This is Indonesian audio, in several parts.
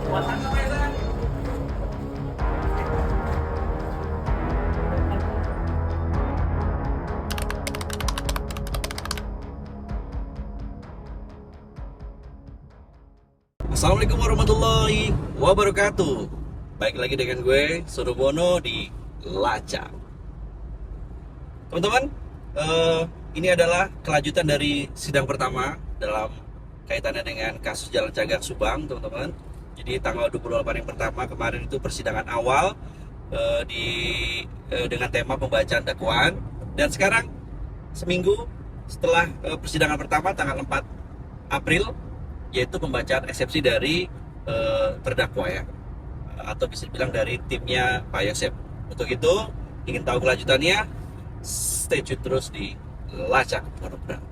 Assalamualaikum warahmatullahi wabarakatuh. Baik lagi dengan gue Sudobono di Laca. Teman-teman, ini adalah kelanjutan dari sidang pertama dalam kaitannya dengan kasus Jalan Cagak Subang, teman-teman. Jadi tanggal 28 yang pertama kemarin itu persidangan awal dengan tema pembacaan dakwaan, dan sekarang seminggu setelah persidangan pertama tanggal 4 April, yaitu pembacaan eksepsi dari terdakwa ya, atau bisa dibilang dari timnya Pak Yosep. Untuk itu, ingin tahu kelanjutannya, stay tune terus di Lacak Monogram.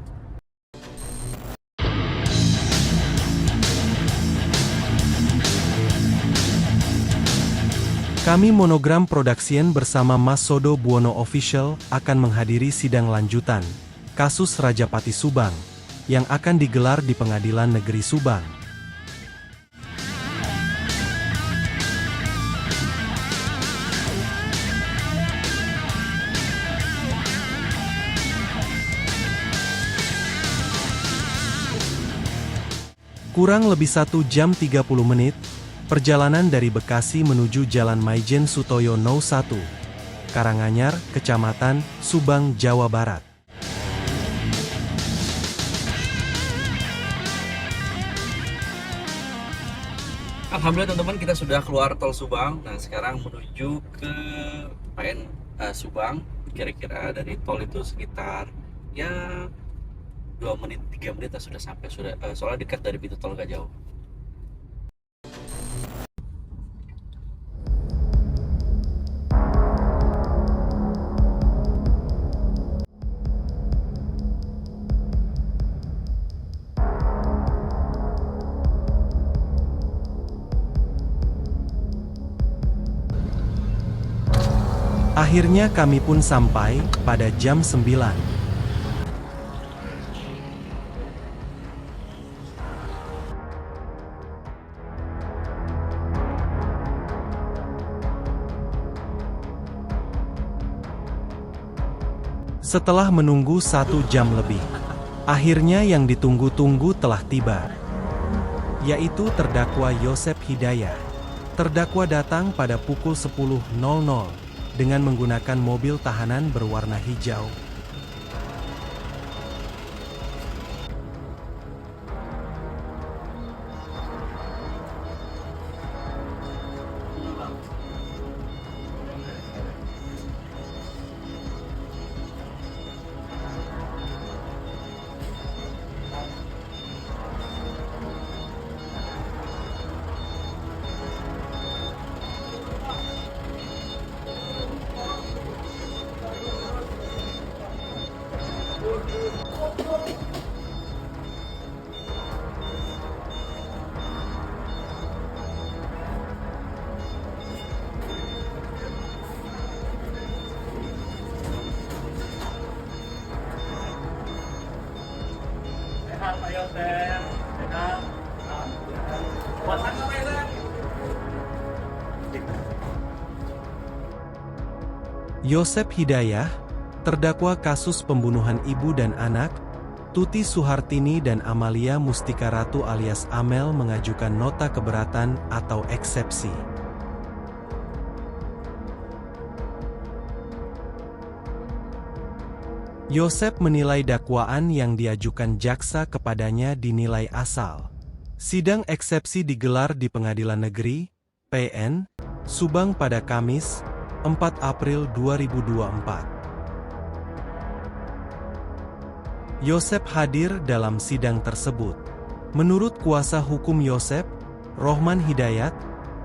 Kami Monogram Production bersama Mas Sodo Buono Official akan menghadiri sidang lanjutan kasus Rajapati Subang yang akan digelar di Pengadilan Negeri Subang. Kurang lebih 1 jam 30 menit, perjalanan dari Bekasi menuju Jalan Maijen Sutoyono 1, Karanganyar, Kecamatan Subang, Jawa Barat. Alhamdulillah teman-teman, kita sudah keluar tol Subang dan sekarang menuju ke PN Subang. Kira-kira dari tol itu sekitar ya 2 menit 3 menit sudah sampai, soalnya dekat dari pintu tol, gak jauh. Akhirnya kami pun sampai pada jam 9. Setelah menunggu 1 jam lebih, akhirnya yang ditunggu-tunggu telah tiba, yaitu terdakwa Yosep Hidayah. Terdakwa datang pada pukul 10.00 dengan menggunakan mobil tahanan berwarna hijau. Pak Yosep, puasa nggak Pak Yosep? Yosep Hidayah, terdakwa kasus pembunuhan ibu dan anak, Tuti Suhartini dan Amalia Mustika Ratu alias Amel, mengajukan nota keberatan atau eksepsi. Yosep menilai dakwaan yang diajukan jaksa kepadanya dinilai asal. Sidang eksepsi digelar di Pengadilan Negeri PN Subang pada Kamis, 4 April 2024. Yosep hadir dalam sidang tersebut. Menurut kuasa hukum Yosep, Rohman Hidayat,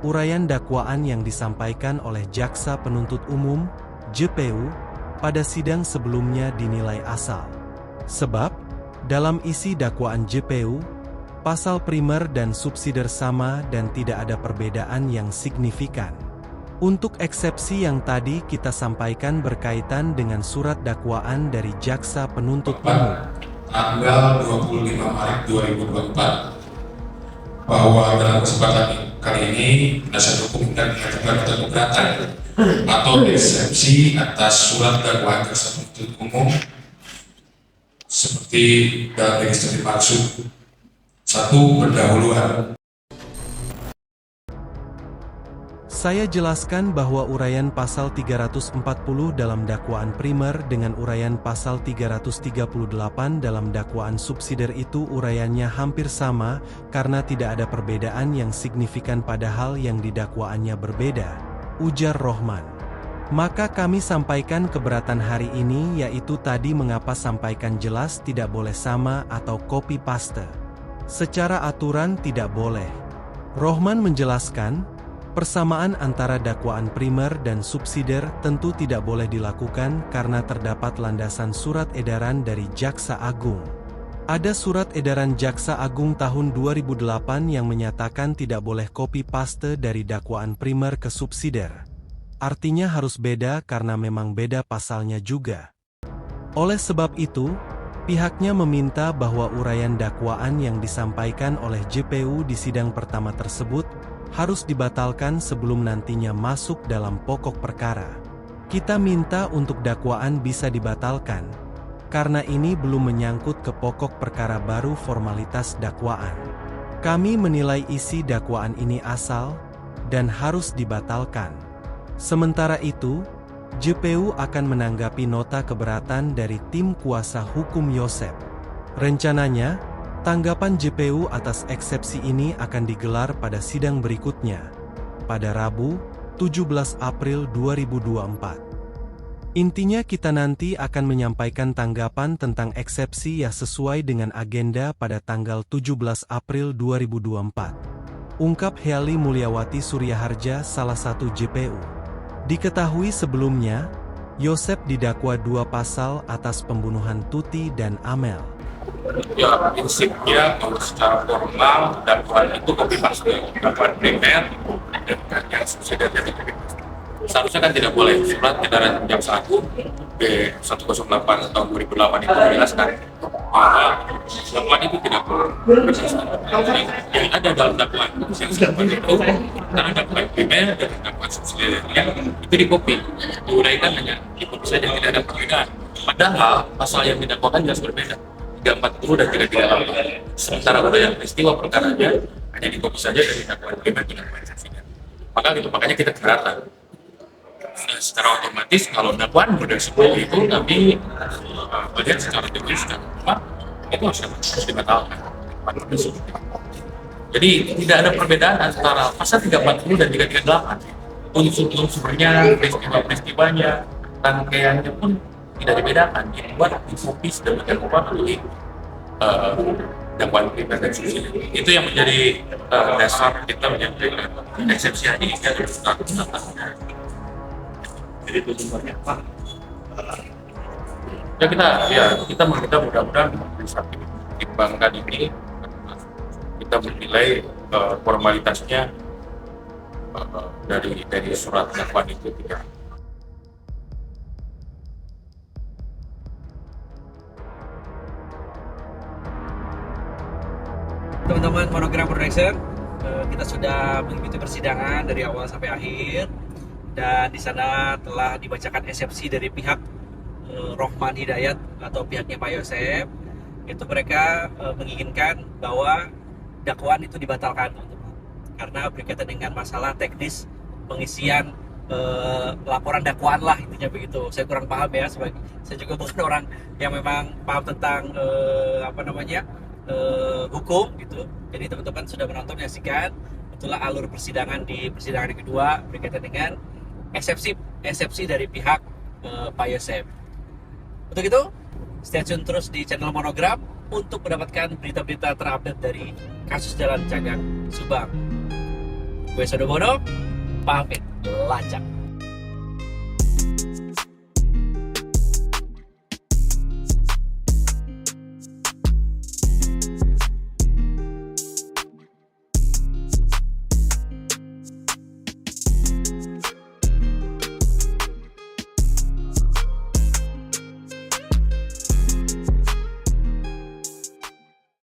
uraian dakwaan yang disampaikan oleh Jaksa Penuntut Umum, JPU, pada sidang sebelumnya dinilai asal. Sebab, dalam isi dakwaan JPU, pasal primer dan subsidiar sama dan tidak ada perbedaan yang signifikan. Untuk eksepsi yang tadi kita sampaikan berkaitan dengan surat dakwaan dari Jaksa Penuntut Umum. Tanggal 25 Maret 2024, bahwa dalam kesempatan kali ini penasihat hukum dan mengajukan nota keberatan atau eksepsi atas surat dakwaan jaksa penuntut umum seperti dalam register dimaksud. 1. Pendahuluan. Saya jelaskan bahwa uraian pasal 340 dalam dakwaan primer dengan uraian pasal 338 dalam dakwaan subsidiar itu uraiannya hampir sama karena tidak ada perbedaan yang signifikan padahal yang didakwaannya berbeda, ujar Rohman. Maka kami sampaikan keberatan hari ini yaitu tadi mengapa sampaikan jelas tidak boleh sama atau copy paste. Secara aturan tidak boleh. Rohman menjelaskan, persamaan antara dakwaan primer dan subsidiar tentu tidak boleh dilakukan karena terdapat landasan surat edaran dari Jaksa Agung. Ada surat edaran Jaksa Agung tahun 2008 yang menyatakan tidak boleh copy-paste dari dakwaan primer ke subsidiar. Artinya harus beda karena memang beda pasalnya juga. Oleh sebab itu, pihaknya meminta bahwa uraian dakwaan yang disampaikan oleh JPU di sidang pertama tersebut harus dibatalkan sebelum nantinya masuk dalam pokok perkara. Kita minta untuk dakwaan bisa dibatalkan, karena ini belum menyangkut ke pokok perkara baru formalitas dakwaan. Kami menilai isi dakwaan ini asal, dan harus dibatalkan. Sementara itu, JPU akan menanggapi nota keberatan dari tim kuasa hukum Yosep. Rencananya, tanggapan JPU atas eksepsi ini akan digelar pada sidang berikutnya, pada Rabu, 17 April 2024. Intinya kita nanti akan menyampaikan tanggapan tentang eksepsi yang sesuai dengan agenda pada tanggal 17 April 2024. Ungkap Heali Mulyawati Suryaharja, salah satu JPU. Diketahui sebelumnya, Yosep didakwa 2 pasal atas pembunuhan Tuti dan Amel. Ya, prinsipnya kalau secara formal dakwaan itu copy paste dakwaan primer dan yang subsidiar itu copy paste. Seharusnya kan tidak boleh. Surat edaran Jaksa Agung B108 tahun 2008 itu menjelaskan bahwa dakwaan itu tidak boleh. Jadi yang ada dalam dakwaan yang seperti itu antara dakwaan primer dan dakwaan subsidiarnya itu dikopi, diuraikan hanya dikopi saja, tidak ada perbedaan. Padahal pasal yang didakwakan jelas berbeda. 340 dan 338. Sementara uraian peristiwa perkaranya hanya dikopi saja dari dakwaan primer ke dakwaan subsidiar. Makanya kita keberatan. Secara otomatis kalau dakwaan model seperti itu kami melihat secara teoritis dan itu harus dibatalkan. Jadi tidak ada perbedaan antara pasal 340 dan 338. Unsur-unsurnya, peristiwa-peristiwanya, rangkaiannya pun tidak dibedakan, dibuat dikopi sedemikian rupa melalui dakwaan primer dan subsidiar. Itu yang menjadi dasar kita menyampaikan eksepsi hari ini adalah jadi itu sumbernya. Ya kita meminta mudah-mudahan bisa dipertimbangkan ini. Kita menilai formalitasnya dari surat dakwaan itu tidak. Teman-teman Monogram Production, kita sudah mengikuti persidangan dari awal sampai akhir, dan di sana telah dibacakan eksepsi dari pihak Rohman Hidayat atau pihaknya Pak Yosep. Itu mereka menginginkan bahwa dakwaan itu dibatalkan, teman-teman, karena berkaitan dengan masalah teknis pengisian laporan dakwaan lah, intinya begitu. Saya kurang paham ya, saya juga bukan orang yang memang paham tentang hukum gitu. Jadi teman-teman sudah menonton, menyaksikan itulah alur persidangan di persidangan yang kedua berkaitan dengan eksepsi dari pihak Pak Yosep. Untuk itu, stay tune terus di channel Monogram untuk mendapatkan berita-berita terupdate dari kasus Jalan Cagak Subang. Gue Sodobono, pamit, lacak.